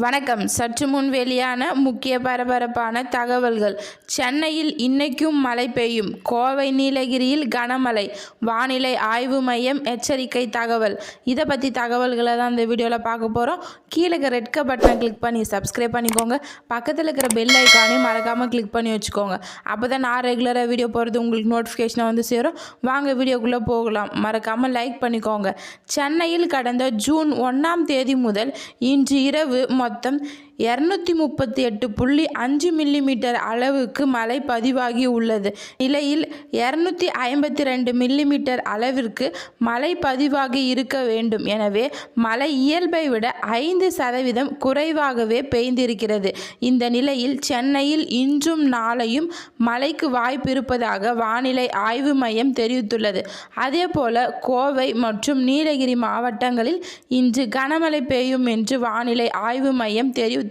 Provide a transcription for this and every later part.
வணக்கம். சற்று முன் வெளியான முக்கிய பரபரப்பான தகவல்கள். சென்னையில் இன்னைக்கும் மழை பெய்யும், கோவை நீலகிரியில் கனமழை, வானிலை ஆய்வு மையம் எச்சரிக்கை தகவல். இதை பற்றி தகவல்களை தான் இந்த வீடியோவில் பார்க்க போகிறோம். கீழே இருக்கிற ரெட் கலர் பட்டனை கிளிக் பண்ணி சப்ஸ்கிரைப் பண்ணிக்கோங்க. பக்கத்தில் இருக்கிற பெல் ஐக்கானையும் மறக்காமல் கிளிக் பண்ணி வச்சுக்கோங்க. அப்போ தான் நான் ரெகுலராக வீடியோ போகிறது உங்களுக்கு நோட்டிஃபிகேஷனை வந்து சேரும். வாங்க வீடியோக்குள்ளே போகலாம். மறக்காமல் லைக் பண்ணிக்கோங்க. சென்னையில் கடந்த ஜூன் 1 முதல் இன்று இரவு மொத்தம் 238.5 மில்லிமீட்டர் அளவுக்கு மழை பதிவாகி உள்ளது. நிலையில் 252 மில்லிமீட்டர் அளவிற்கு மழை பதிவாகி இருக்க வேண்டும். எனவே மழை இயல்பை விட 5% குறைவாகவே பெய்திருக்கிறது. இந்த நிலையில் சென்னையில் இன்றும் நாளையும் மழைக்கு வாய்ப்பு இருப்பதாக வானிலை ஆய்வு மையம் தெரிவித்துள்ளது. அதேபோல கோவை மற்றும் நீலகிரி மாவட்டங்களில் இன்று கனமழை பெய்யும் என்று வானிலை ஆய்வு மையம் தெரிவித்துள்ளது.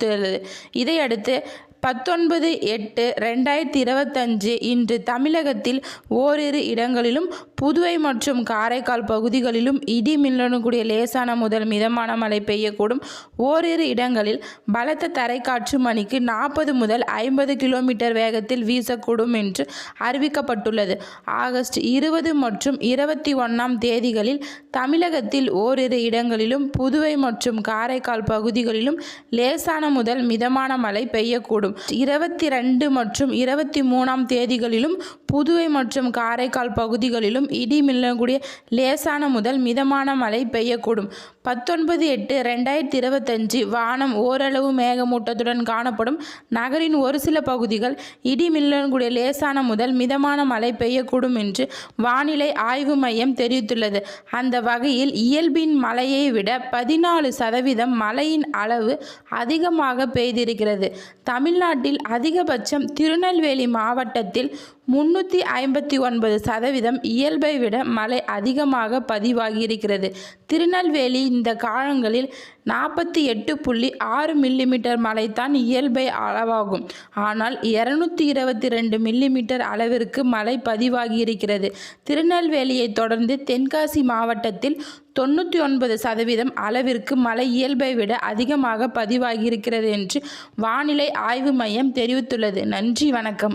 இதையடுத்து 19/8/2025 இன்று தமிழகத்தில் ஓரிரு இடங்களிலும் புதுவை மற்றும் காரைக்கால் பகுதிகளிலும் இடி மின்னலுடன் கூடிய லேசான முதல் மிதமான மழை பெய்யக்கூடும். ஓரிரு இடங்களில் பலத்த தரைக்காற்று மணிக்கு 40 முதல் 50 கிலோமீட்டர் வேகத்தில் வீசக்கூடும் என்று அறிவிக்கப்பட்டுள்ளது. ஆகஸ்ட் 20 மற்றும் 21 தேதிகளில் தமிழகத்தில் ஓரிரு இடங்களிலும் புதுவை மற்றும் காரைக்கால் பகுதிகளிலும் லேசான முதல் மிதமான மழை பெய்யக்கூடும். 22 மற்றும் 23 தேதிகளிலும் புதுவை மற்றும் காரைக்கால் பகுதிகளிலும் இடி மின்னலுடன் கூடிய லேசான முதல் மிதமான மழை பெய்யக்கூடும். 19/8/2025 வானம் ஓரளவு மேகமூட்டத்துடன் காணப்படும். நகரின் ஒரு சில பகுதிகள் இடி மின்னலுடன் கூடிய லேசான முதல் மிதமான மழை பெய்யக்கூடும் என்று வானிலை ஆய்வு மையம் தெரிவித்துள்ளது. அந்த வகையில் இயல்பின் மழையை விட 14% மழையின் அளவு அதிகமாக பெய்திருக்கிறது. தமிழ்நாட்டில் அதிகபட்சம் திருநெல்வேலி மாவட்டத்தில் 359% இயல்பை விட மழை அதிகமாக பதிவாகியிருக்கிறது. திருநெல்வேலி இந்த காலங்களில் 48.6 மில்லிமீட்டர் மழைத்தான் இயல்பை அளவாகும். ஆனால் 222 மில்லிமீட்டர் அளவிற்கு மழை பதிவாகியிருக்கிறது. திருநெல்வேலியை தொடர்ந்து தென்காசி மாவட்டத்தில் 99% அளவிற்கு மழை இயல்பை விட அதிகமாக பதிவாகியிருக்கிறது என்று வானிலை ஆய்வு மையம் தெரிவித்துள்ளது. நன்றி, வணக்கம்.